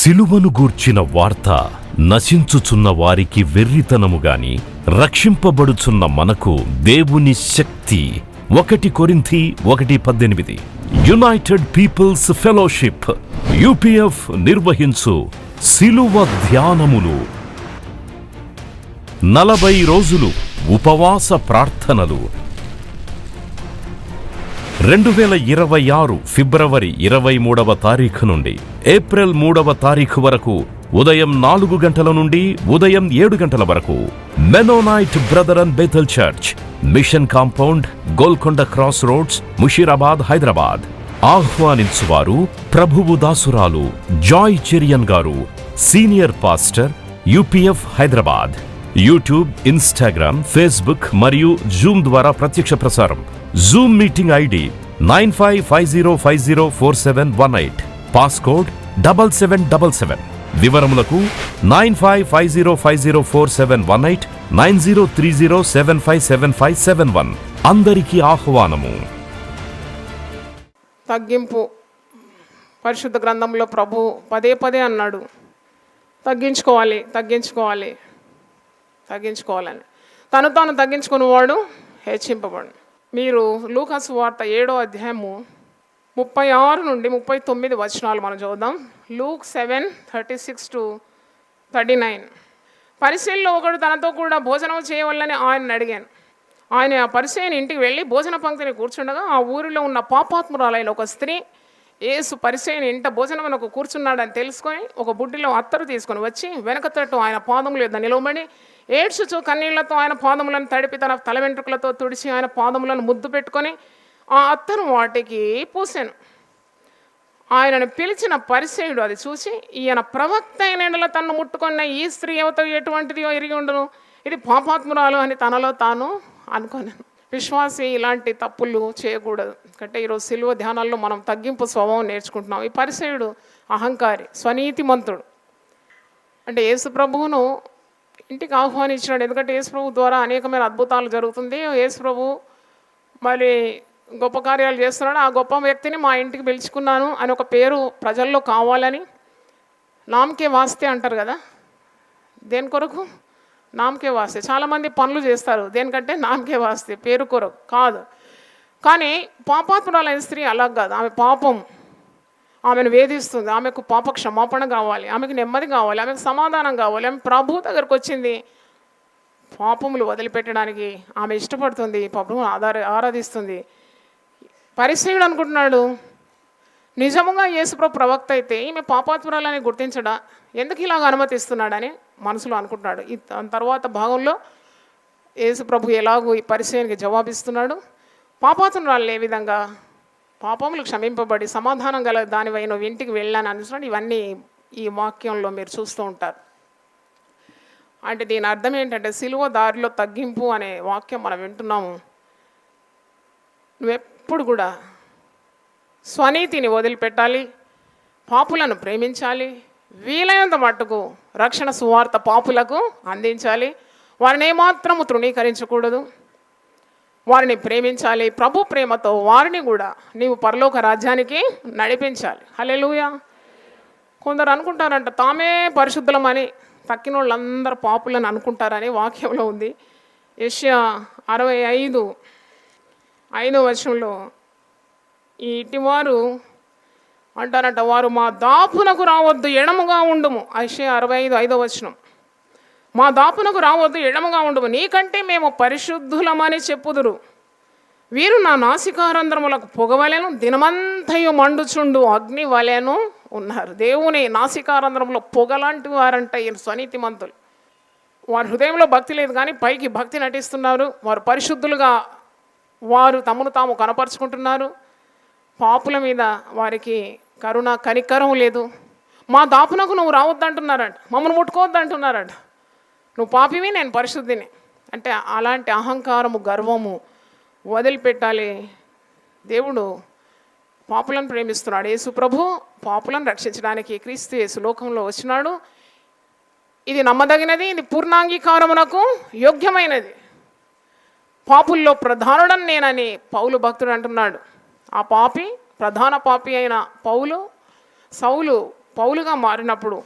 సిలువను గూర్చిన వార్త నశించుచున్న వారికి వెర్రితనము గాని రక్షింపబడుచున్న మనకు దేవుని శక్తి. 1 కొరింథీ 1:18. యునైటెడ్ పీపుల్స్ ఫెలోషిప్ UPF నిర్వహించు సిలువ ధ్యానములు. 40 రోజులు ఉపవాస ప్రార్థనలు. 2026 ఫిబ్రవరి 23వ తారీఖు నుండి ఏప్రిల్ 3వ తారీఖు వరకు ఉదయం 4 గంటల నుండి ఉదయం 7 గంటల వరకు Mennonite brother and Bethel church, mission compound, Golconda cross roads, Musheerabad, Hyderabad. ఆహ్వానించువారు ప్రభువు దాసురాలు Joy Cherian garu, senior pastor, UPF Hyderabad. YouTube, Instagram, Facebook మరియు జూమ్ ద్వారా ప్రత్యక్ష ప్రసారం. Zoom meeting ID 9550504718, passcode 7777. వివరములకు 9550504718, 9030757571. అందరికీ ఆహ్వానము. తగ్గింపు. పరిశుద్ధ గ్రంథంలో ప్రభు పదే పదే అన్నాడు, తగ్గించుకోవాలి తగ్గించుకోవాలి తగ్గించుకోవాలని. తను తాను తగ్గించుకునేవాడు హెచ్చింపబడు. మీరు లూకా సువార్త 7వ అధ్యాయము 36 నుండి 39 వచనాలు మనం చూద్దాం. లూక్ 7:36-39. పరిసయ్యుల్లో ఒకడు తనతో కూడా భోజనం చేయవల్లని ఆయన అడిగాను. ఆయన ఆ పరిసయ్యుని ఇంటికి వెళ్ళి భోజన పంక్తిని కూర్చుండగా ఆ ఊరిలో ఉన్న పాపాత్మురాలైన ఒక స్త్రీ యేసు పరిసయ్యుని ఇంట భోజనమునకు కూర్చున్నాడని తెలుసుకొని ఒక బుడ్డిలో అత్తరు తీసుకొని వచ్చి వెనక తట్టు ఆయన పాదముల యొద్ద నిలవబడి ఏడ్చుచు కన్నీళ్లతో ఆయన పాదములను తడిపి తన తల వెంట్రుకలతో తుడిచి ఆయన పాదములను ముద్దు పెట్టుకొని ఆ అత్తరు వాటికి పూసాను. ఆయనను పిలిచిన పరిసయ్యుడు అది చూసి, ఈయన ప్రవక్త అయిన ఎడల తన్ను ముట్టుకున్న ఈ స్త్రీ ఎటువంటిదో ఎరిగి ఉండును, ఇది పాపాత్మురాలు అని తనలో తాను అనుకున్నాను. విశ్వాసి ఇలాంటి తప్పులు చేయకూడదు. అంటే ఈరోజు సిలువ ధ్యానాల్లో మనం తగ్గింపు స్వభావం నేర్చుకుంటున్నాం. ఈ పరిసయ్యుడు అహంకారి, స్వనీతిమంతుడు. అంటే యేసు ప్రభువును ఇంటికి ఆహ్వానించినాడు. ఎందుకంటే యేసు ప్రభు ద్వారా అనేకమైన అద్భుతాలు జరుగుతుంది. యేసు ప్రభు మరి గొప్ప కార్యాలు చేస్తున్నాడు. ఆ గొప్ప వ్యక్తిని మా ఇంటికి పిలుచుకున్నాను అని ఒక పేరు ప్రజల్లో కావాలని. నామకే వాస్తే అంటారు కదా, దేని కొరకు? నామకే వాస్తే. చాలామంది పనులు చేస్తారు దేనికంటే నామకే వాస్తే, పేరు కొరకు కాదు. కానీ పాపాత్మురాలైన స్త్రీ అలా కాదు. ఆమె పాపం ఆమెను వేధిస్తుంది. ఆమెకు పాప క్షమాపణ కావాలి, ఆమెకు నెమ్మది కావాలి, ఆమెకు సమాధానం కావాలి. ఆమె ప్రభు దగ్గరకు వచ్చింది పాపములు వదిలిపెట్టడానికి. ఆమె ఇష్టపడుతుంది, ప్రభువును ఆరాధిస్తుంది. పరిసయ్యుడు అనుకుంటున్నాడు, నిజముగా యేసుప్రభు ప్రవక్త అయితే ఈమె పాపాత్మురాలని గుర్తించడా, ఎందుకు ఇలాగ అనుమతిస్తున్నాడని మనసులో అనుకుంటున్నాడు. ఈ తర్వాత భాగంలో యేసుప్రభు ఎలాగో ఈ పరిసయ్యునికి జవాబిస్తున్నాడు. పాపాత్మురాలు ఏ విధంగా పాపములు క్షమింపబడి సమాధానం గల దానివై నువ్వు ఇంటికి వెళ్ళాను అనుకున్నాడు. ఇవన్నీ ఈ వాక్యంలో మీరు చూస్తూ ఉంటారు. అంటే దీని అర్థం ఏంటంటే సిలువ దారిలో తగ్గింపు అనే వాక్యం మనం వింటున్నాము. నువ్వెప్పుడు కూడా స్వనీతిని వదిలిపెట్టాలి, పాపులను ప్రేమించాలి, వీలైనంత మట్టుకు రక్షణ సువార్త పాపులకు అందించాలి, వారిని ఏమాత్రము తృణీకరించకూడదు, వారిని ప్రేమించాలి. ప్రభు ప్రేమతో వారిని కూడా నీవు పరలోక రాజ్యానికి నడిపించాలి. హల్లెలూయా. కొందరు అనుకుంటారంట తామే పరిశుద్ధులమని, తక్కిన వాళ్ళందరూ పాపులని అనుకుంటారని వాక్యంలో ఉంది. యెషయా 65:5 వచనంలో ఈ ఇటివారు అంటారంట, వారు మా దాపునకు రావద్దు ఎడముగా ఉండుము. యెషయా 65:5 వచనం, మా దాపునకు రావద్దు ఎడముగా ఉండుము, నీకంటే మేము పరిశుద్ధులమని చెప్పుదురు. వీరు నా నాసికారంధ్రములకు పొగవలెను, దినమంతయు మండుచుండు అగ్ని వలెను ఉన్నారు. దేవుని నాసికారంధ్రంలో పొగలాంటి వారంట ఈ స్వనీతిమంతులు. వారి హృదయంలో భక్తి లేదు కానీ పైకి భక్తి నటిస్తున్నారు. వారు పరిశుద్ధులుగా వారు తమను తాము కనపరుచుకుంటున్నారు. పాపుల మీద వారికి కరుణ కనికరం లేదు. మా దాపునకు నువ్వు రావద్దంటున్నారంట, మమ్మల్ని ముట్టుకోవద్దంటున్నారంట. నువ్వు పాపివి, నేను పరిశుద్ధిని. అంటే అలాంటి అహంకారము, గర్వము వదిలిపెట్టాలి. దేవుడు పాపులను ప్రేమిస్తున్నాడు. యేసు ప్రభు పాపులను రక్షించడానికి క్రీస్తు యేసు లోకంలో వచ్చినాడు. ఇది నమ్మదగినది, ఇది పూర్ణాంగీకారమునకు యోగ్యమైనది. పాపుల్లో ప్రధానుడని నేనని పౌలు భక్తుడు అంటున్నాడు. ఆ పాపి, ప్రధాన పాపి అయిన సౌలు పౌలుగా మారినప్పుడు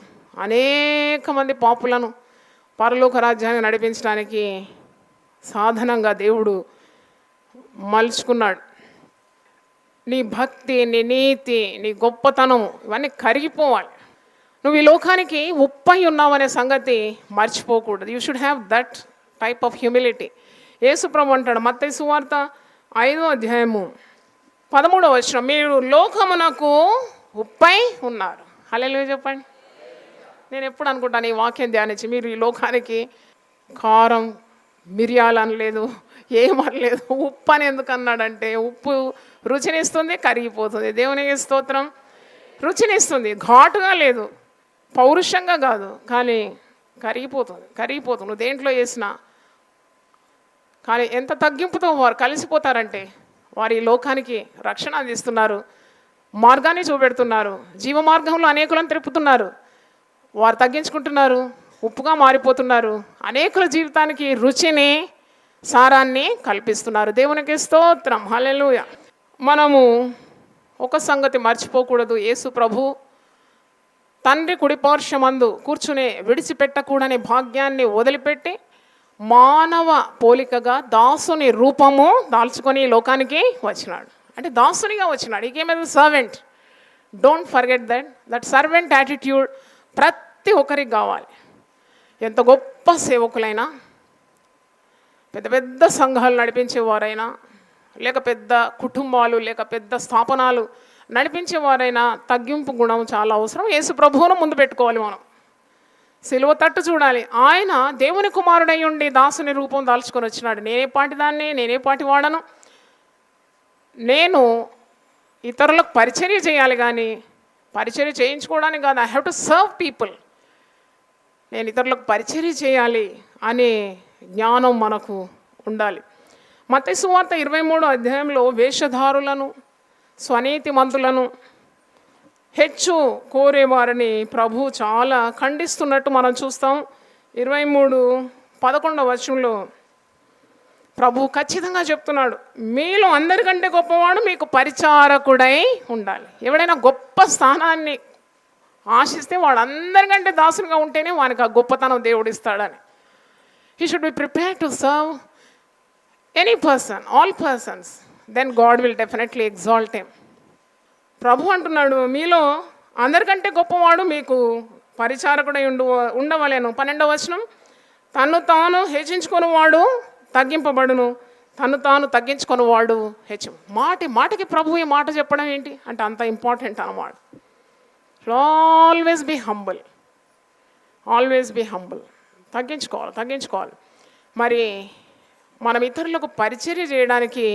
అనేక మంది పాపులను పరలోక రాజ్యాన్ని నడిపించడానికి సాధనంగా దేవుడు మలుచుకున్నాడు. నీ భక్తి, నీ నీతి, నీ గొప్పతనం ఇవన్నీ కరిగిపోవాలి. నువ్వు ఈ లోకానికి ఉప్పై ఉన్నావనే సంగతి మర్చిపోకూడదు. You should have that type of humility. యేసుప్రభు అంటాడు మత్తయి సువార్త 5వ అధ్యాయము 13వ వచనం, మీరు లోకమునకు ఉప్పై ఉన్నారు. హల్లెలూయా చెప్పండి. నేను ఎప్పుడు అనుకుంటాను ఈ వాక్యం ధ్యానించి, మీరు ఈ లోకానికి కారం, మిరియాలు అనలేదు, ఏమనలేదు, ఉప్పు అని ఎందుకు అన్నాడంటే, ఉప్పు రుచినిస్తుంది, కరిగిపోతుంది. దేవునికి స్తోత్రం. రుచినిస్తుంది, ఘాటుగా లేదు, పౌరుషంగా కాదు, కానీ కరిగిపోతుంది నువ్వు దేంట్లో వేసినా. కానీ ఎంత తగ్గింపుతో వారు కలిసిపోతారంటే, వారు ఈ లోకానికి రక్షణ అందిస్తున్నారు, మార్గాన్ని చూపెడుతున్నారు, జీవ మార్గంలో అనేకులను తిరుపుతున్నారు. వారు తగ్గించుకుంటున్నారు, ఉప్పుగా మారిపోతున్నారు, అనేకుల జీవితానికి రుచిని, సారాన్ని కల్పిస్తున్నారు. దేవునికి స్తోత్రం. హల్లెలూయా. మనము ఒక సంగతి మర్చిపోకూడదు. యేసు ప్రభు తండ్రి కుడిపార్శ్వమందు కూర్చునే విడిచిపెట్టకూడని భాగ్యాన్ని వదిలిపెట్టి మానవ పోలికగా దాసుని రూపము దాల్చుకొని ఈ లోకానికి వచ్చినాడు. అంటే దాసునిగా వచ్చినాడు. He came as servant. Don't forget that servant attitude ప్రతి ఒక్కరికి కావాలి. ఎంత గొప్ప సేవకులైనా, పెద్ద పెద్ద సంఘాలు నడిపించేవారైనా, లేక పెద్ద కుటుంబాలు, లేక పెద్ద స్థాపనాలు నడిపించేవారైనా తగ్గింపు గుణం చాలా అవసరం. యేసు ప్రభువును ముందు పెట్టుకోవాలి. మనం సిలువ తట్టు చూడాలి. ఆయన దేవుని కుమారుడై ఉండి దాసుని రూపం దాల్చుకొని వచ్చినాడు. నేనే పాటి దాన్ని, నేనే పాటి వాడను, నేను ఇతరులకు పరిచర్య చేయాలి, కానీ పరిచర్య చేయించుకోవడానికి కాదు. I have to serve people. నేను ఇతరులకు పరిచర్య చేయాలి అనే జ్ఞానం మనకు ఉండాలి. మత్తయి సువార్త 23వ అధ్యాయంలో వేషధారులను, స్వనీతి మంతులను హెచ్చు కోరేవారిని ప్రభు చాలా ఖండిస్తున్నట్టు మనం చూస్తాం. 23:11 వచనంలో ప్రభు ఖచ్చితంగా చెప్తున్నాడు, మీలో అందరికంటే గొప్పవాడు మీకు పరిచారకుడై ఉండాలి. ఎవడైనా గొప్ప స్థానాన్ని ఆశిస్తే వాడు అందరికంటే దాసునిగా ఉంటేనే వానికి ఆ గొప్పతనం దేవుడు ఇస్తాడని. He should be prepared to serve any person, all persons, then God will definitely exalt him. ప్రభు అంటున్నాడు, మీలో అందరికంటే గొప్పవాడు మీకు పరిచారకుడై ఉండవలేను. 12వ వచనం, తను తాను హెచ్చించుకునేవాడు తగ్గింపబడును, తను తాను తగ్గించుకునేవాడు హెచ్చు. మాటికి ప్రభు ఈ మాట చెప్పడం ఏంటి అంటే అంత ఇంపార్టెంట్ అన్నమాట. Always be humble, always be humble. తగ్గించుకోవాలి. మరి మనం ఇతరులకు పరిచర్య చేయడానికి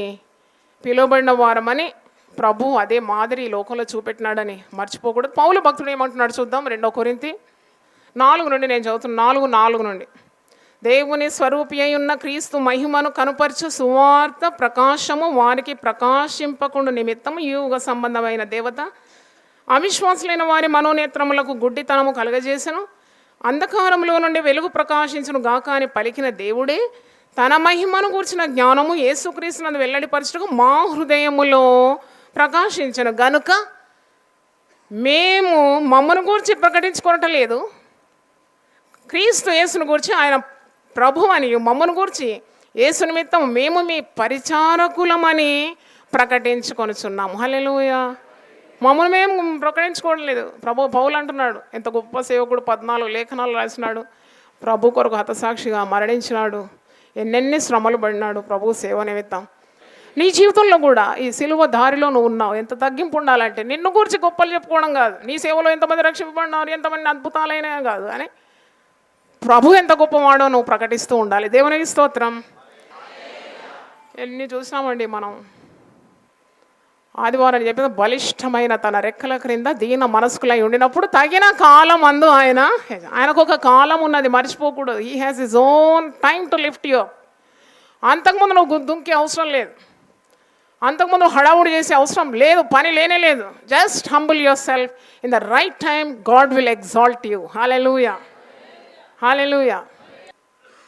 పిలువబడిన వారమని ప్రభు అదే మాదిరి ఈ లోకంలో చూపెట్టినాడని మర్చిపోకూడదు. పౌలు భక్తుడు ఏమంటున్నాడు చూద్దాం. 2 కొరింథీ 4 నుండి నేను చదువుతున్నా. 4 నుండి, దేవుని స్వరూపి అయి ఉన్న క్రీస్తు మహిమను కనుపరచు సువార్త ప్రకాశము వారికి ప్రకాశింపకుండా నిమిత్తం యుగ సంబంధమైన దేవత అవిశ్వాసులైన వారి మనోనేత్రములకు గుడ్డితనము కలగజేసెను. అంధకారంలో నుండి వెలుగు ప్రకాశించును గాక అని పలికిన దేవుడే తన మహిమను గూర్చిన జ్ఞానము యేసుక్రీస్తునందు వెల్లడిపరచుటకు మా హృదయములో ప్రకాశించను గనుక మేము మమ్మను గూర్చి ప్రకటించుకోవటం లేదు, క్రీస్తు యేసును గూర్చి, ఆయన ప్రభు అని మమ్మను గూర్చి యేసు నిమిత్తం మేము మీ పరిచారకులమని ప్రకటించుకొనుచున్నాము. హల్లెలూయా. మమ్మల్ని మేము ప్రకటించుకోవడం లేదు. ప్రభు పౌలు అంటున్నాడు, ఎంత గొప్ప సేవకుడు, 14 లేఖనాలు రాసినాడు, ప్రభు కొరకు హతసాక్షిగా మరణించినాడు, ఎన్నెన్ని శ్రమలు పడినాడు ప్రభు సేవ నిమిత్తం. నీ జీవితంలో కూడా ఈ సిలువ దారిలో నువ్వు ఉన్నావు. ఎంత తగ్గింపు ఉండాలంటే నిన్ను గురించి గొప్పలు చెప్పుకోవడం కాదు, నీ సేవలో ఎంతమంది రక్షింపబడినారు, ఎంతమంది అద్భుతాలైనా కాదు, అని ప్రభు ఎంత గొప్పవాడో నువ్వు ప్రకటిస్తూ ఉండాలి. దేవునికి స్తోత్రం. ఎన్ని చూసినామండి మనం. ఆదివారం చెప్పిన బలిష్టమైన తన రెక్కల క్రింద దీన మనస్కులై ఉండినప్పుడు తగిన కాలం అందు ఆయనకు ఒక కాలం ఉన్నది, మర్చిపోకూడదు. He has his own time to lift you. అంతకుముందు నువ్వు దుంకే అవసరం లేదు, అంతకుముందు హడావుడి చేసే అవసరం లేదు, పని లేనే లేదు. Just humble yourself. In the right time God will exalt you. Hallelujah, hallelujah.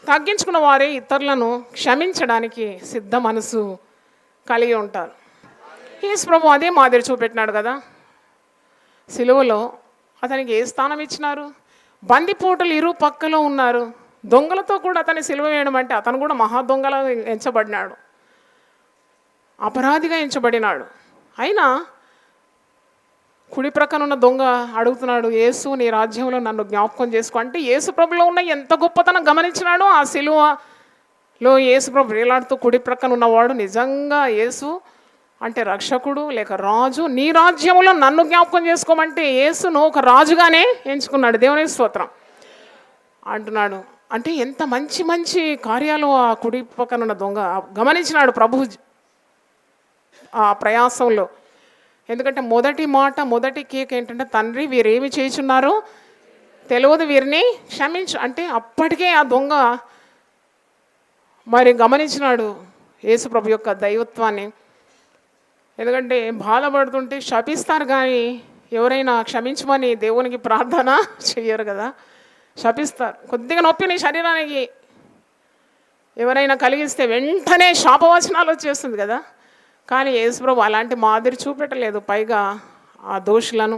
తగ్గించుకున్న వారే ఇతరులను క్షమించడానికి సిద్ధ మనసు కలిగి ఉంటారు. యేసు ప్రభు అదే మాదిరి చూపెట్టినాడు కదా. సిలువలో అతనికి ఏ స్థానం ఇచ్చినారు? బందిపోటులు ఇరు పక్కలో ఉన్నారు. దొంగలతో కూడా అతన్ని సిలువ వేయడం అంటే అతను కూడా మహా దొంగలా ఎంచబడినాడు, అపరాధిగా ఎంచబడినాడు. అయినా కుడి ప్రక్కన ఉన్న దొంగ అడుగుతున్నాడు, యేసు నీ రాజ్యంలో నన్ను జ్ఞాపకం చేసుకో అంటే యేసు ప్రభులో ఉన్న ఎంత గొప్పతనం గమనించినాడో. ఆ సిలువలో యేసు ప్రభు వేలాడుతూ కుడి ప్రక్కన ఉన్నవాడు నిజంగా యేసు అంటే రక్షకుడు లేక రాజు. నీ రాజ్యంలో నన్ను జ్ఞాపకం చేసుకోమంటే యేసును ఒక రాజుగానే ఎంచుకున్నాడు. దేవునికి స్తోత్రం అంటున్నాడు. అంటే ఎంత మంచి మంచి కార్యాలు ఆ కుడి పక్కన ఉన్న దొంగ గమనించినాడు ప్రభు ఆ ప్రయాసంలో. ఎందుకంటే మొదటి మాట, మొదటి కేక్ ఏంటంటే, తండ్రి వీరేమి చేయుచున్నారో తెలియదు, వీరిని క్షమించు అంటే అప్పటికే ఆ దొంగ మరి గమనించినాడు యేసు ప్రభు యొక్క దైవత్వాన్ని. ఎందుకంటే బాధపడుతుంటే శపిస్తారు కానీ ఎవరైనా క్షమించమని దేవునికి ప్రార్థన చెయ్యరు కదా, శపిస్తారు. కొద్దిగా నొప్పి నీ శరీరానికి ఎవరైనా కలిగిస్తే వెంటనే శాపవచనాలు వచ్చేస్తుంది కదా. కానీ యేసుప్రభు అలాంటి మాదిరి చూపెట్టలేదు. పైగా ఆ దోషులను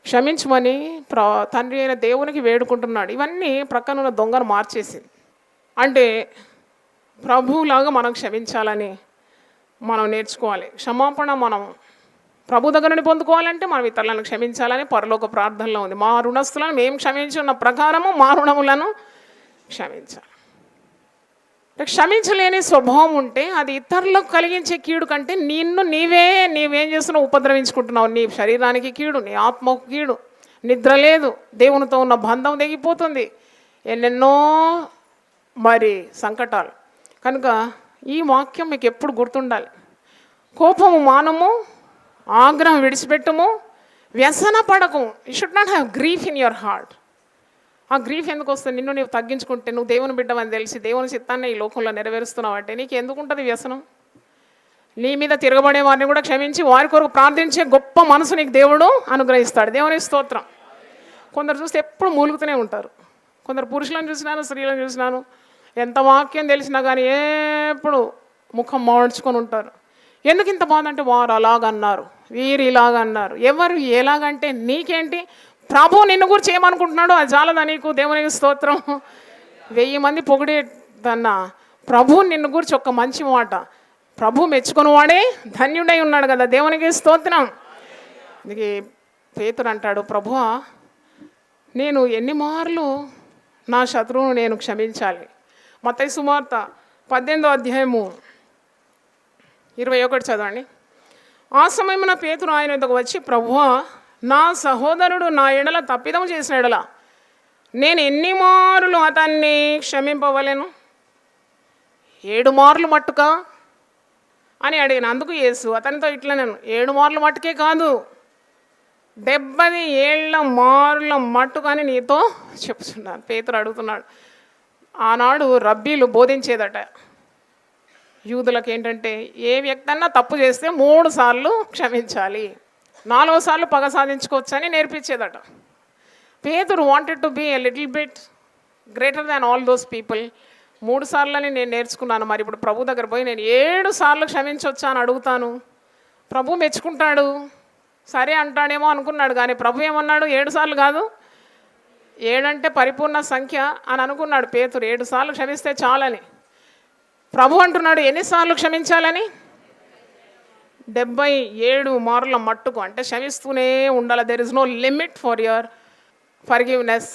క్షమించమని తండ్రి అయిన దేవునికి వేడుకుంటున్నాడు. ఇవన్నీ ప్రక్కనున్న దొంగను మార్చేసింది. అంటే ప్రభువులాగా మనం క్షమించాలని మనం నేర్చుకోవాలి. క్షమాపణ మనం ప్రభు దగ్గర నుండి పొందుకోవాలంటే మనం ఇతరులను క్షమించాలని పరలోక ప్రార్థనలో ఉంది. మా రుణస్తులను మేము క్షమించున్న ప్రకారము మా రుణములను క్షమించాలి. క్షమించలేని స్వభావం ఉంటే అది ఇతరులకు కలిగించే కీడు కంటే నీవేం చేస్తున్నావు, ఉపద్రవించుకుంటున్నావు. నీ శరీరానికి కీడు, నీ ఆత్మకు కీడు, నిద్ర లేదు, దేవునితో ఉన్న బంధం తెగిపోతుంది, ఎన్నెన్నో మరి సంకటాలు. కనుక ఈ వాక్యం మీకు ఎప్పుడు గుర్తుండాలి. కోపము మానము, ఆగ్రహం విడిచిపెట్టము, వ్యసన పడకము. You should not have grief in your heart. ఆ గ్రీఫ్ ఎందుకు వస్తుంది? నిన్ను నీవు తగ్గించుకుంటే, నువ్వు దేవుని బిడ్డవని తెలిసి దేవుని చిత్తాన్ని ఈ లోకంలో నెరవేరుస్తున్నావు అంటే నీకు ఎందుకు ఉంటుంది వ్యసనం? నీ మీద తిరగబడే వారిని కూడా క్షమించి వారి కొరకు ప్రార్థించే గొప్ప మనసు నీకు దేవుడు అనుగ్రహిస్తాడు. దేవుని స్తోత్రం. కొందరు చూస్తే ఎప్పుడు మూలుగుతూనే ఉంటారు. కొందరు పురుషులను చూసినాను, స్త్రీలను చూసినాను, ఎంత వాక్యం తెలిసినా కానీ ఎప్పుడు ముఖం మార్చుకొని ఉంటారు. ఎందుకు ఇంత బాధ అంటే, వారు అలాగన్నారు, వీరు ఇలాగన్నారు. ఎవరు ఎలాగంటే నీకేంటి? ప్రభు నిన్ను గురించి ఏమనుకుంటున్నాడు అది చాలదా నీకు? దేవునికి స్తోత్రం. 1000 మంది పొగిడేదన్నా ప్రభు నిన్ను గురించి ఒక్క మంచి మాట ప్రభు మెచ్చుకొని వాడే ధన్యుడై ఉన్నాడు కదా. దేవునికి స్తోత్రం. అందుకే పేతురు అంటాడు, ప్రభువా నేను ఎన్ని మార్లు నా శత్రువును నేను క్షమించాలి? మత్తయి సువార్త 18వ అధ్యాయము 21 చదవండి. ఆ సమయమున పేతురు ఆయన వద్దకు వచ్చి, ప్రభువా నా సహోదరుడు నా ఎడల తప్పిదం చేసిన ఎడల నేను ఎన్ని మారులు అతన్ని క్షమింపవలేను? 7 మార్లు మట్టుకా అని అడిగిన. అందుకు యేసు అతనితో ఇట్లా, నేను 7 మార్లు మట్టుకే కాదు 70 ఏళ్ల మారుల మట్టుకు అని నీతో చెప్తున్నాను. పేతురు అడుగుతున్నాడు. ఆనాడు రబ్బీలు బోధించేదట యూదులకు ఏంటంటే, ఏ వ్యక్తి అన్నా తప్పు చేస్తే 3 సార్లు క్షమించాలి, 4వ సార్లు పగ సాధించుకోవచ్చని నేర్పించేదట. పేతురు wanted to be a little bit greater than all those people. 3 సార్లని నేను నేర్చుకున్నాను, మరి ఇప్పుడు ప్రభు దగ్గర పోయి నేను 7 సార్లు క్షమించవచ్చా అని అడుగుతాను. ప్రభు మెచ్చుకుంటాడు, సరే అంటాడేమో అనుకున్నాడు. కానీ ప్రభు ఏమన్నాడు? 7 సార్లు కాదు, 7 అంటే పరిపూర్ణ సంఖ్య అని అనుకున్నాడు పేతురు. 7 సార్లు క్షమిస్తే చాలని. ప్రభు అంటున్నాడు ఎన్నిసార్లు క్షమించాలని? 77 మార్ల మట్టుకు. అంటే క్షమిస్తూనే ఉండాలి. There is no limit for your forgiveness.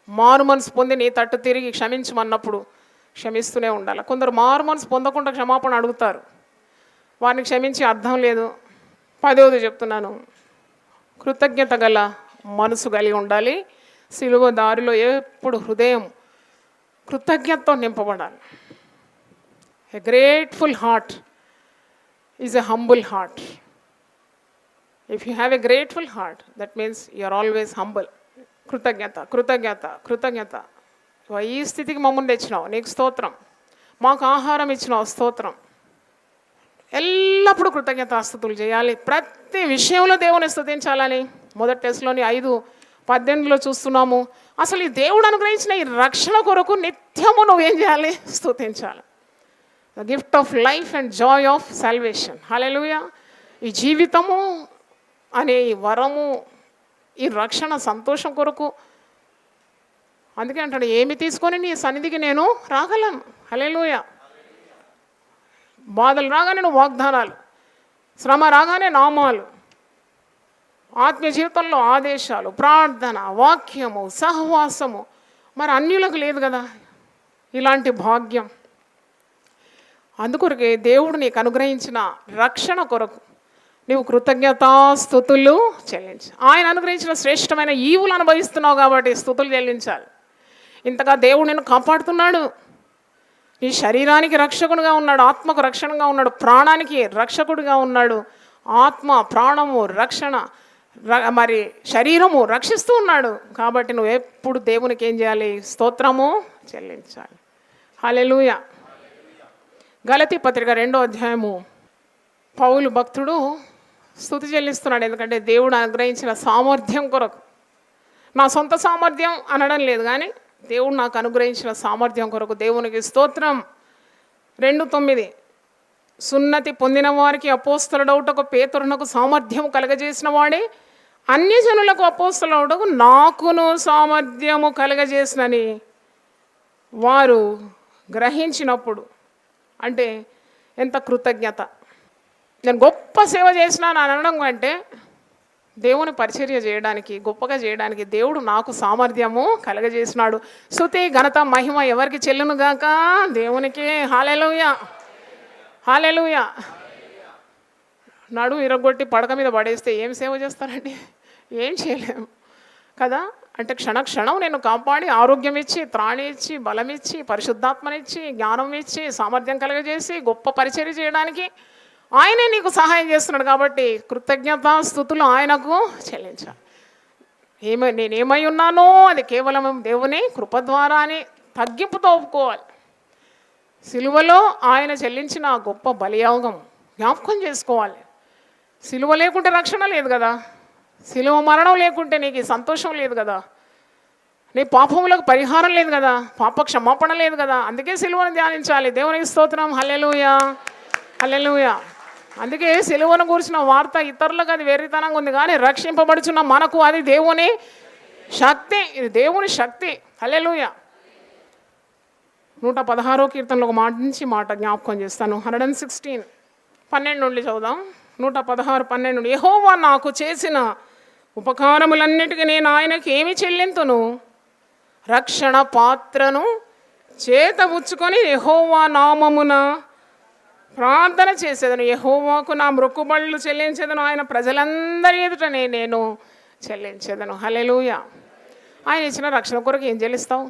మారు మనసు పొంది నీ తట్టు తిరిగి క్షమించమన్నప్పుడు క్షమిస్తూనే ఉండాలి. కొందరు మారు మనసు పొందకుండా క్షమాపణ అడుగుతారు, వారిని క్షమించి అర్థం లేదు. 10వది చెప్తున్నాను, కృతజ్ఞత గల మనసు కలిగి ఉండాలి. సిలువ దారిలో ఎప్పుడు హృదయం కృతజ్ఞతతో నింపబడాలి. A grateful heart is a humble heart. If you have a grateful heart that means you are always humble. కృతజ్ఞత కృతజ్ఞత కృతజ్ఞత. ఈ స్థితికి మమ్మల్ని తెచ్చినావు, నీకు స్తోత్రం. మాకు ఆహారం ఇచ్చినావు, స్తోత్రం. ఎల్లప్పుడూ కృతజ్ఞతాస్తుతులు చేయాలి. ప్రతి విషయంలో దేవుని స్తుతించాలని 1 టెస్సలోని 5:18 చూస్తున్నాము. అసలు ఈ దేవుడు అనుగ్రహించిన ఈ రక్షణ కొరకు నిత్యము నువ్వేం చేయాలి? స్తుతించాలి. The gift of life and joy of salvation. Hallelujah. ఈ జీవితము అనే ఈ వరము ఈ రక్షణ సంతోషం కొరకు. అందుకే అంటాడు, ఏమి తీసుకొని నీ సన్నిధికి నేను రాగలను. హల్లెలూయా. బాధలు రాగానే నువ్వు వాగ్దానాలు, శ్రమ రాగానే నామాలు, ఆత్మీయ జీవితంలో ఆదేశాలు, ప్రార్థన, వాక్యము, సహవాసము. మరి అన్యులకు లేదు కదా ఇలాంటి భాగ్యం. అందుకొరకే దేవుడు నీకు అనుగ్రహించిన రక్షణ కొరకు నీవు కృతజ్ఞతాస్తుతులు చెల్లించు. ఆయన అనుగ్రహించిన శ్రేష్టమైన ఈవులు అనుభవిస్తున్నావు కాబట్టి స్తుతులు చెల్లించాలి. ఇంతగా దేవుడు నిన్ను కాపాడుతున్నాడు. నీ శరీరానికి రక్షకుడుగా ఉన్నాడు, ఆత్మకు రక్షణగా ఉన్నాడు, ప్రాణానికి రక్షకుడిగా ఉన్నాడు. ఆత్మ, ప్రాణము రక్షణ, మరి శరీరము రక్షిస్తూ ఉన్నాడు. కాబట్టి నువ్వు ఎప్పుడు దేవునికి ఏం చేయాలి? స్తోత్రము చెల్లించాలి. హల్లెలూయా. గలతీ పత్రిక 2వ అధ్యాయము పౌలు భక్తుడు స్తుతి చెల్లిస్తున్నాడు. ఎందుకంటే దేవుడు అనుగ్రహించిన సామర్థ్యం కొరకు. నా సొంత సామర్థ్యం అనడం లేదు, కానీ దేవుడు నాకు అనుగ్రహించిన సామర్థ్యం కొరకు దేవునికి స్తోత్రం. 2:9 సున్నతి పొందిన వారికి అపోస్తలుడవుటకు పేతురునకు సామర్థ్యం కలగజేసిన వాడే అన్యజనులకు అపోస్తలుడవుటకు నాకును సామర్థ్యము కలగజేసినని వారు గ్రహించినప్పుడు. అంటే ఎంత కృతజ్ఞత. నేను గొప్ప సేవ చేసినాను అని అనడం కంటే దేవుని పరిచర్య చేయడానికి, గొప్పగా చేయడానికి దేవుడు నాకు సామర్థ్యము కలగజేసినాడు. స్తుతి, ఘనత, మహిమ ఎవరికి చెల్లునుగాక? దేవునికి. హల్లెలూయా. హల్లెలూయా. నడు ఇరగొట్టి పడక మీద పడేస్తే ఏం సేవ చేస్తారండి? ఏం చేయలేము కదా. అంటే క్షణక్షణం నేను కాపాడి ఆరోగ్యం ఇచ్చి, త్రాణి ఇచ్చి, బలం ఇచ్చి, పరిశుద్ధాత్మనిచ్చి, జ్ఞానం ఇచ్చి, సామర్థ్యం కలగజేసి గొప్ప పరిచర్య చేయడానికి ఆయనే నీకు సహాయం చేస్తున్నాడు. కాబట్టి కృతజ్ఞతాస్తుతులు ఆయనకు చెల్లించాలి. నేనేమై ఉన్నానో అది కేవలం దేవుని కృప ద్వారా అని తగ్గింపుతో ఒప్పుకోవాలి. సిలువలో ఆయన చెల్లించిన గొప్ప బలియాగం జ్ఞాపకం చేసుకోవాలి. సిలువ లేకుంటే రక్షణ లేదు కదా. సిలువ మరణం లేకుంటే నీకు సంతోషం లేదు కదా. నీ పాపములకు పరిహారం లేదు కదా, పాప క్షమాపణ లేదు కదా. అందుకే సిలువను ధ్యానించాలి. దేవునికి స్తోత్రం. హల్లెలూయా. హల్లెలూయా. అందుకే సిలువను గురించిన వార్త ఇతరులకు అది వెర్రితనంగా ఉంది, కానీ రక్షింపబడుచున్న మనకు అది దేవుని శక్తి. ఇది దేవుని శక్తి. హల్లెలూయా. 116వ కీర్తనలో ఒక మాట నుంచి మాట జ్ఞాపకం చేస్తాను. 116 12 నుండి చదువుదాం. 116 12 నుండి. యెహోవా నాకు చేసిన ఉపకారములన్నిటికీ నేను ఆయనకి ఏమి చెల్లింతును? రక్షణ పాత్రను చేతబుచ్చుకొని యెహోవా నామమున ప్రార్థన చేసేదను. యెహోవాకు నా మొక్కుబడులు చెల్లించేదను. ఆయన ప్రజలందరి ఎదుటనే నేను చెల్లించేదను. హల్లెలూయా. ఆయన ఇచ్చిన రక్షణ కొరకు ఏం చెల్లిస్తావు?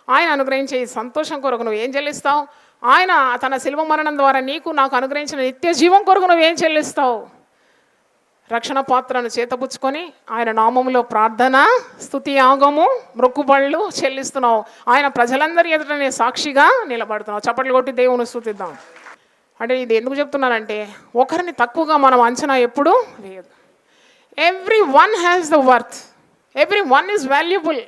ఆయన అనుగ్రహించే ఈ సంతోషం కొరకు నువ్వు ఏం చెల్లిస్తావు? ఆయన తన శిలువ మరణం ద్వారా నీకు నాకు అనుగ్రహించిన నిత్య జీవం కొరకు నువ్వేం చెల్లిస్తావు? రక్షణ పాత్రను చేతపుచ్చుకొని ఆయన నామములో ప్రార్థన, స్తుతి, యాగము, మొక్కుబడులు చెల్లిస్తున్నావు. ఆయన ప్రజలందరి ఎదుటనే సాక్షిగా నిలబడుతున్నావు. చప్పట్లు కొట్టి దేవుని స్తుతిద్దాం. అంటే ఇది ఎందుకు చెప్తున్నానంటే, ఒకరిని తక్కువగా మనం అంచనా ఎప్పుడూ వేయదు. Everyone has the worth. Everyone is valuable.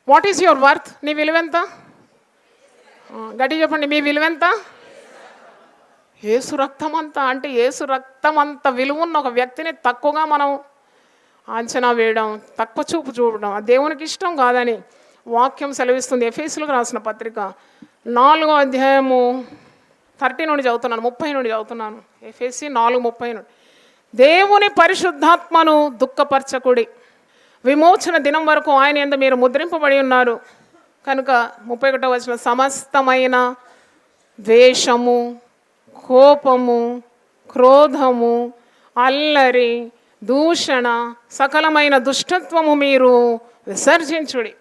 What is your worth? నీ విలువెంత? గట్టి చెప్పండి. మీ విలువెంత? యేసు రక్తం అంతా. అంటే యేసు రక్తం అంత విలువ ఉన్న ఒక వ్యక్తిని తక్కువగా మనం అంచనా వేయడం, తక్కువ చూపు చూడడం అది దేవునికి ఇష్టం కాదని వాక్యం సెలవిస్తుంది. ఎఫెసీయులకు రాసిన పత్రిక 4వ అధ్యాయము 30 నుండి చదువుతున్నాను, 30 నుండి చదువుతున్నాను. ఎఫెసీ 4:30 నుండి. దేవుని పరిశుద్ధాత్మను దుఃఖపరచకుడి, విమోచన దినం వరకు ఆయన యందు మీరు ముద్రింపబడి ఉన్నారు కనుక 31వ వచనం, సమస్తమైన ద్వేషము, కోపము, క్రోధము, అల్లరి, దూషణ, సకలమైన దుష్టత్వము మీరు విసర్జించుడి.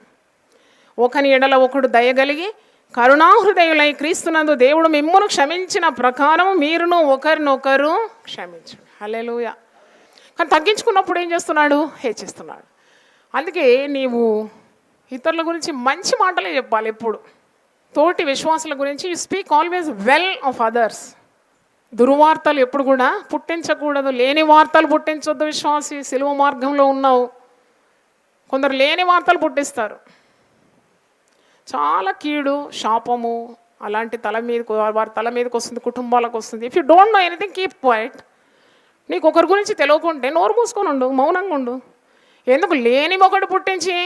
ఒకని ఎడల ఒకడు దయగలిగి కరుణాహృదయులై క్రీస్తునందు దేవుడు మిమ్మును క్షమించిన ప్రకారం మీరును ఒకరినొకరు క్షమించుడి. హల్లెలూయా. కానీ తగ్గించుకున్నప్పుడు ఏం చేస్తున్నాడు? హెచ్చిస్తున్నాడు. అందుకే నీవు ఇతరుల గురించి మంచి మాటలే చెప్పాలి ఎప్పుడు. తోటి విశ్వాసుల గురించి you speak always well of others. దుర్వార్తలు ఎప్పుడు కూడా పుట్టించకూడదు. లేని వార్తలు పుట్టించొద్దు. విశ్వాసి, సిలువ మార్గంలో ఉన్నావు. కొందరు లేని వార్తలు పుట్టిస్తారు. చాలా కీడు, శాపము అలాంటి వారి తల మీదకి వస్తుంది, కుటుంబాలకు వస్తుంది. If you don't know anything, keep quiet. నీకు ఒకరి గురించి తెలియకుంటే నోరు మూసుకొని ఉండు, మౌనంగా ఉండు. ఎందుకు లేని ఒకటి పుట్టించి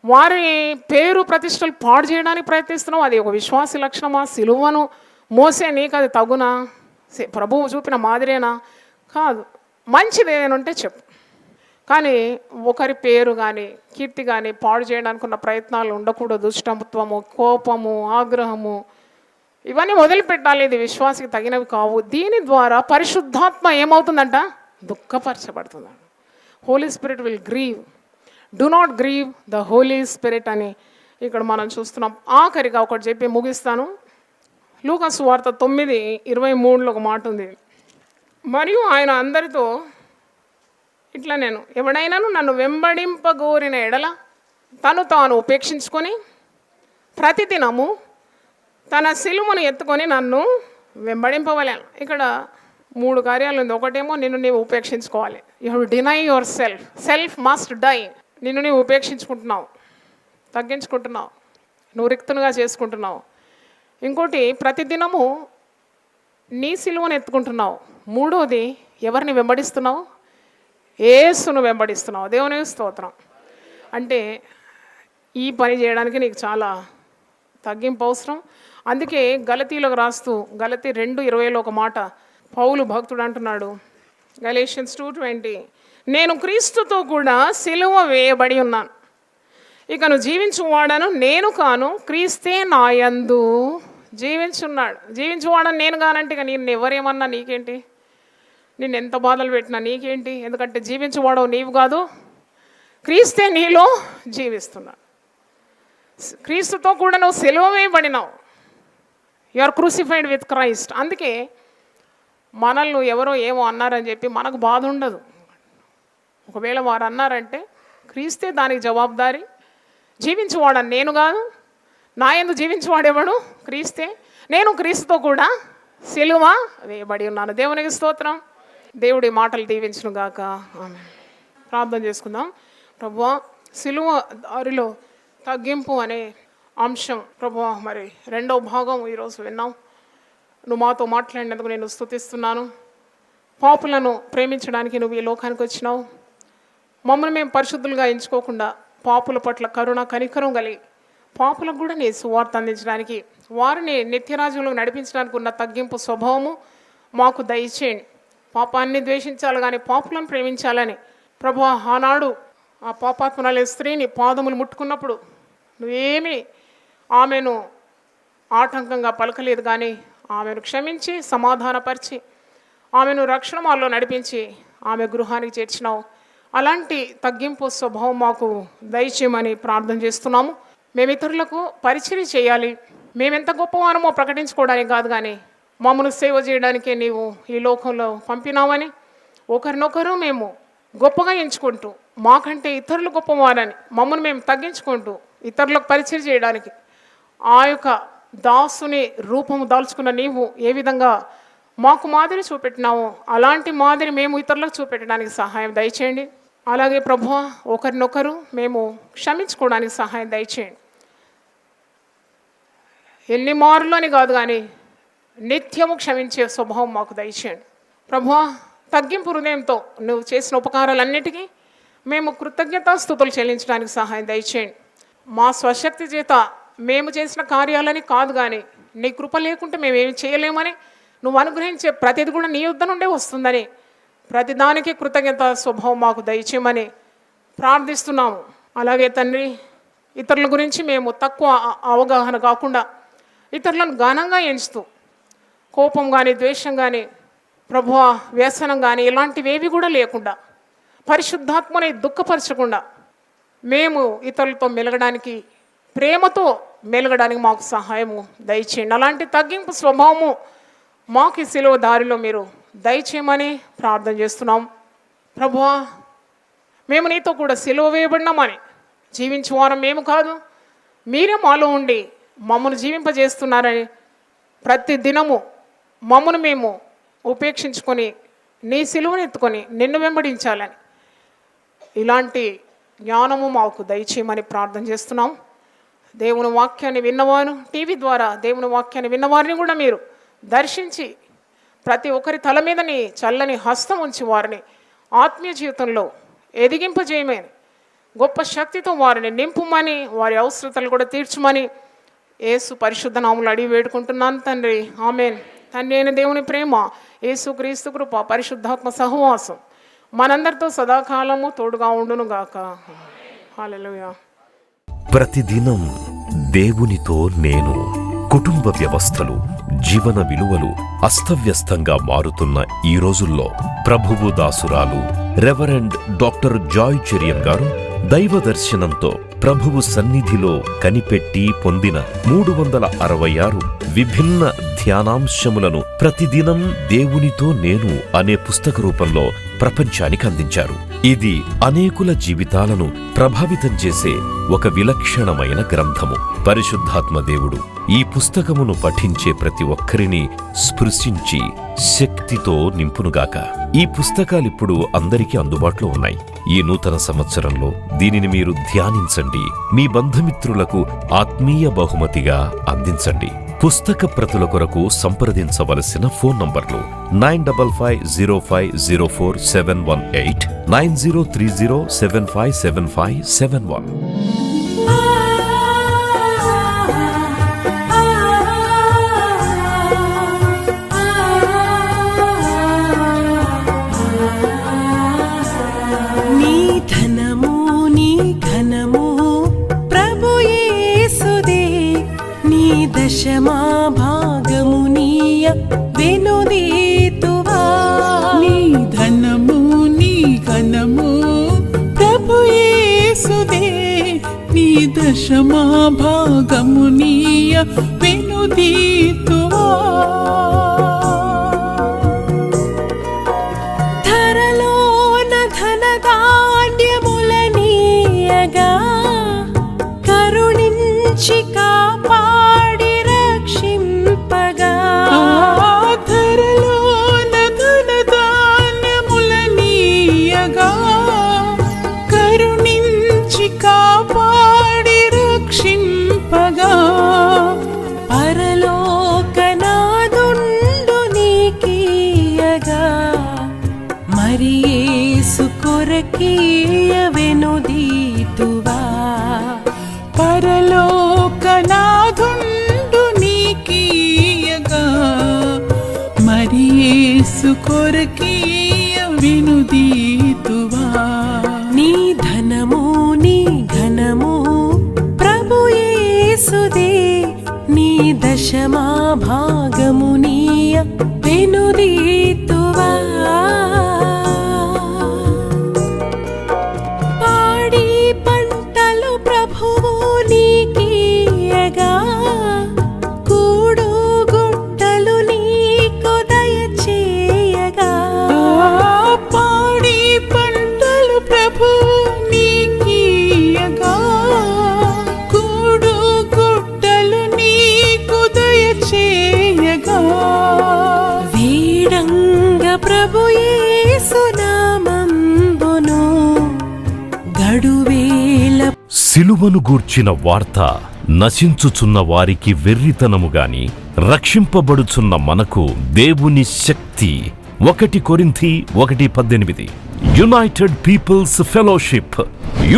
వారి పేరు ప్రతిష్టలు పాడు చేయడానికి ప్రయత్నిస్తున్నావు? అది ఒక విశ్వాసి లక్షణమా? సిలువను మోసే నీకు అది తగునా? ప్రభువు చూపిన మాదిరేనా? కాదు. మంచిది ఏదైనా ఉంటే చెప్పు. కానీ ఒకరి పేరు కానీ కీర్తి కానీ పాడు చేయడానికి ఉన్న ప్రయత్నాలు ఉండకూడదు. దుష్టత్వము, కోపము, ఆగ్రహము ఇవన్నీ వదిలిపెట్టాలి. ఇది విశ్వాసికి తగినవి కావు. దీని ద్వారా పరిశుద్ధాత్మ ఏమవుతుందంట? దుఃఖపరచబడుతుందంట. Holy Spirit will grieve. Do not grieve the Holy Spirit అని ఇక్కడ మనం చూస్తున్నాం. ఆఖరిగా ఒకటి చెప్పి ముగిస్తాను. లూకా సువార్త 9:23 ఒక మాట ఉంది. మరియు ఆయన అందరితో ఇట్లా, నేను ఎవడైనాను నన్ను వెంబడింపగోరిన ఎడల తను తాను ఉపేక్షించుకొని ప్రతిదినము తన సిలువను ఎత్తుకొని నన్ను వెంబడింపవలేను. ఇక్కడ 3 కార్యాలు ఉంది. ఒకటేమో నిన్ను నీవు ఉపేక్షించుకోవాలి. You have deny yourself. Self must die. నిన్ను నీవు ఉపేక్షించుకుంటున్నావు, తగ్గించుకుంటున్నావు, నువ్వు రిక్తునుగా చేసుకుంటున్నావు. ఇంకోటి, ప్రతిదినము నీ సిలువను ఎత్తుకుంటున్నావు. మూడోది, ఎవరిని వెంబడిస్తున్నావు? యేసును వెంబడిస్తున్నావు. దేవుని స్తోత్రం. అంటే ఈ పని చేయడానికి నీకు చాలా తగ్గింపు అవసరం. అందుకే గలతీలకు రాస్తూ గలతీ 2:20 ఒక మాట పౌలు భక్తుడు అంటున్నాడు, గలేషియన్స్ 2:20, నేను క్రీస్తుతో కూడా సిలువ వేయబడి ఉన్నాను. ఇక నువ్వు జీవించువాడను నేను కాను, క్రీస్తే నాయందు జీవించున్నాడు. జీవించువాడని నేను కానంటే ఇక నేను ఎవరేమన్నా నీకేంటి? నిన్ను ఎంత బాధలు పెట్టినా నీకేంటి? ఎందుకంటే జీవించువాడవు నీవు కాదు, క్రీస్తే నీలో జీవిస్తున్నాడు. క్రీస్తుతో కూడా నువ్వు సిలువ వేయబడినావు. You are crucified with Christ. అందుకే మనల్ని ఎవరో ఏమో అన్నారని చెప్పి మనకు బాధ ఉండదు. ఒకవేళ వారు అన్నారంటే క్రీస్తే దానికి జవాబుదారి. జీవించువాడని నేను కాదు, నా యందు జీవించువాడేవాడు క్రీస్తే. నేను క్రీస్తుతో కూడా సిలువ వేయబడి ఉన్నాను. దేవునికి స్తోత్రం. దేవుడి మాటలు దీవించును గాక. ఆమేన్. ప్రార్థన చేసుకుందాం. ప్రభువా, సిలువ దారిలో తగ్గింపు అనే అంశం ప్రభువా, మరి 2వ భాగం ఈరోజు విన్నాం. నువ్వు మాతో మాట్లాడినందుకు నేను స్తుతిస్తున్నాను. పాపులను ప్రేమించడానికి నువ్వు ఈ లోకానికి వచ్చినావు. మమ్మల్ని మేము పరిశుద్ధులుగా ఎంచుకోకుండా పాపుల పట్ల కరుణ కనికరం కలిగి పాపులకు కూడా నీ సువార్త అందించడానికి, వారిని నిత్యరాజ్యంలో నడిపించడానికి ఉన్న తగ్గింపు స్వభావము మాకు దయచేయండి. పాపాన్ని ద్వేషించాలి కానీ పాపులను ప్రేమించాలని ప్రభువా, ఆనాడు ఆ పాపాత్మరాలే స్త్రీని పాదములు ముట్టుకున్నప్పుడు నువ్వేమీ ఆమెను ఆటంకంగా పలకలేదు, కానీ ఆమెను క్షమించి సమాధానపరిచి ఆమెను రక్షణ మార్గంలో నడిపించి ఆమె గృహానికి చేర్చినావు. అలాంటి తగ్గింపు స్వభావం మాకు దయచేయమని ప్రార్థన చేస్తున్నాము. మేము ఇతరులకు పరిచయం చేయాలి. మేమెంత గొప్పవారమో ప్రకటించుకోవడానికి కాదు, కానీ మమ్మల్ని సేవ చేయడానికే నీవు ఈ లోకంలో పంపినావని ఒకరినొకరు మేము గొప్పగా ఎంచుకుంటూ, మాకంటే ఇతరులు గొప్పవారని మమ్మల్ని మేము తగ్గించుకుంటూ ఇతరులకు పరిచయం చేయడానికి ఆ యొక్క దాసుని రూపము దాల్చుకున్న నీవు ఏ విధంగా మాకు మాదిరి చూపెట్టినావో అలాంటి మాదిరి మేము ఇతరులకు చూపెట్టడానికి సహాయం దయచేయండి. అలాగే ప్రభువా, ఒకరినొకరు మేము క్షమించుకోవడానికి సహాయం దయచేయండి. ఎన్ని మార్లు అని కాదు, కానీ నిత్యము క్షమించే స్వభావం మాకు దయచేయండి. ప్రభువా, తగ్గింపు హృదయంతో నువ్వు చేసిన ఉపకారాలన్నిటికీ మేము కృతజ్ఞతాస్తుతులు చెల్లించడానికి సహాయం దయచేయండి. మా స్వశక్తి చేత మేము చేసిన కార్యాలని కాదు, కానీ నీ కృప లేకుంటే మేమేమి చేయలేమని, నువ్వు అనుగ్రహించే ప్రతిది కూడా నీ యుద్ధ నుండే వస్తుందని, ప్రతిదానికి కృతజ్ఞత స్వభావం మాకు దయచేయమని ప్రార్థిస్తున్నాము. అలాగే తండ్రి, ఇతరుల గురించి మేము తక్కువ అవగాహన కాకుండా ఇతరులను ఘనంగా ఎంచుతూ కోపం కానీ ద్వేషం కానీ ప్రభువా వ్యసనం కానీ ఇలాంటివేవి కూడా లేకుండా పరిశుద్ధాత్మని దుఃఖపరచకుండా మేము ఇతరులతో మెలగడానికి, ప్రేమతో మెలగడానికి మాకు సహాయము దయచేయండి. అలాంటి తగ్గింపు స్వభావము మాకు ఈ సిలువ దారిలో మీరు దయచేయమని ప్రార్థన చేస్తున్నాం. ప్రభువా, మేము నీతో కూడా సిలువ వేయబడినామని జీవించువారం మేము కాదు, మీరే మాలో ఉండి మమ్మల్ని జీవింపజేస్తున్నారని ప్రతి దినము మమ్మను మేము ఉపేక్షించుకొని నీ సిలువను ఎత్తుకొని నిన్ను వెంబడించాలని ఇలాంటి జ్ఞానము మాకు దయచేయమని ప్రార్థన చేస్తున్నాం. దేవుని వాక్యాన్ని విన్నవారు, టీవీ ద్వారా దేవుని వాక్యాన్ని విన్నవారిని కూడా మీరు దర్శించి ప్రతి ఒక్కరి తల మీద నీ చల్లని హస్తం ఉంచి వారిని ఆత్మీయ జీవితంలో ఎదిగింపజేయమని, గొప్ప శక్తితో వారిని నింపుమని, వారి అవసరతలు కూడా తీర్చమని యేసు పరిశుద్ధ నామములో అడిగి వేడుకుంటున్నాను తండ్రి. ఆమేన్. తండ్రి అయిన దేవుని ప్రేమ, యేసు క్రీస్తు కృప, పరిశుద్ధాత్మ సహవాసం మనందరితో సదాకాలము తోడుగా ఉండును గాక. హల్లెలూయా. ప్రతిదినం దేవునితో నేను. కుటుంబ వ్యవస్థలు, జీవన విలువలు అస్తవ్యస్తంగా మారుతున్న ఈ రోజుల్లో ప్రభువు దాసురాలు రెవరెండ్ డాక్టర్ జాయ్ చెరియన్ గారు దైవ దర్శనంతో ప్రభువు సన్నిధిలో కనిపెట్టి పొందిన 366 విభిన్న ధ్యానాంశములను ప్రతిదినం దేవునితో నేను అనే పుస్తక రూపంలో ప్రపంచానికి అందించారు. ఇది అనేకుల జీవితాలను ప్రభావితం చేసే ఒక విలక్షణమైన గ్రంథము. పరిశుద్ధాత్మ దేవుడు ఈ పుస్తకమును పఠించే ప్రతి ఒక్కరిని స్పృశించి శక్తితో నింపునుగాక. ఈ పుస్తకాలిప్పుడు అందరికీ అందుబాటులో ఉన్నాయి. ఈ నూతన సంవత్సరంలో దీనిని మీరు ధ్యానించండి, మీ బంధుమిత్రులకు ఆత్మీయ బహుమతిగా అందించండి. పుస్తక ప్రతుల కొరకు సంప్రదించవలసిన ఫోన్ నంబర్లు 9550504718, 9030757571. దశమా భాగమునీయ వెనుదీతువా. నీ ధనము నీ ఘనము ప్రభు యేసుదే, నీ దశమా భాగమునీయ వెనుదీతువా. ధరలోన ధనధాన్యములనీయగా కరుణించి కాపాడి రక్షింపగా. ధరలోన ధనధాన్యములనీయగా కరుణించి కాపాడి రక్షింపగా. పరలోకనాదుండు నీకీయగా మరి యేసు కొరకీయ వెనుదీతువా. పరలోకనాదుండు నీకీయగా మరి యేసు కొరకీయ వెనుదీతువా. నీ ధనము నీ ఘనము ప్రభు యేసుదే, నీ దశమా భాగమునీయ వెనుదీతువా. పాడి పంటలు ప్రభువు నీకీయగా కూడు గుట్టలు నీకు దయచేయగా. పాడి పంటలు ప్రభువు నీకీయగా కూడు గుట్టలు నీకు దయచేయగా. వీడంగ ప్రభు యేసు నామంబును గడువేల. సిలువను గూర్చిన వార్త నశించుచున్న వారికి వెర్రితనముగాని, రక్షింపబడుచున్న మనకు దేవుని శక్తి. 1 కొరింథీ 1:18. యునైటెడ్ పీపుల్స్ ఫెలోషిప్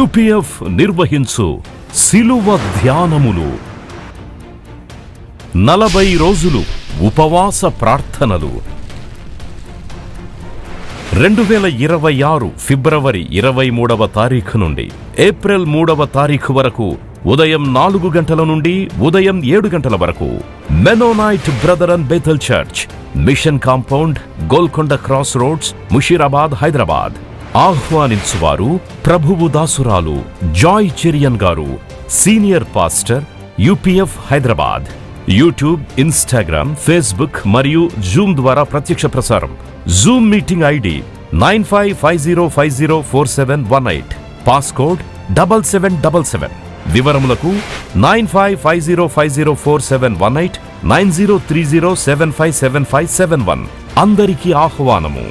UPF నిర్వహించు సిలువ ధ్యానములు. 40 రోజులు ఉపవాస ప్రార్థనలు. 2026 ఫిబ్రవరి 23వ తారీఖు నుండి ఏప్రిల్ 3వ తారీఖు వరకు ఉదయం 4 గంటల నుండి ఉదయం 7 గంటల వరకు Mennonite brother and Bethel church, mission compound, Golconda cross roads, Musheerabad, Hyderabad. ఆహ్వానించువారు ప్రభువు దాసురాలు Joy Cherian garu, senior pastor, UPF Hyderabad. YouTube, Instagram, Facebook మరియు జూమ్ ద్వారా ప్రత్యక్ష ప్రసారం. Zoom meeting ID 9550504718, passcode 7777. వివరములకు 9550504718, 9030757571. అందరికీ ఆహ్వానము.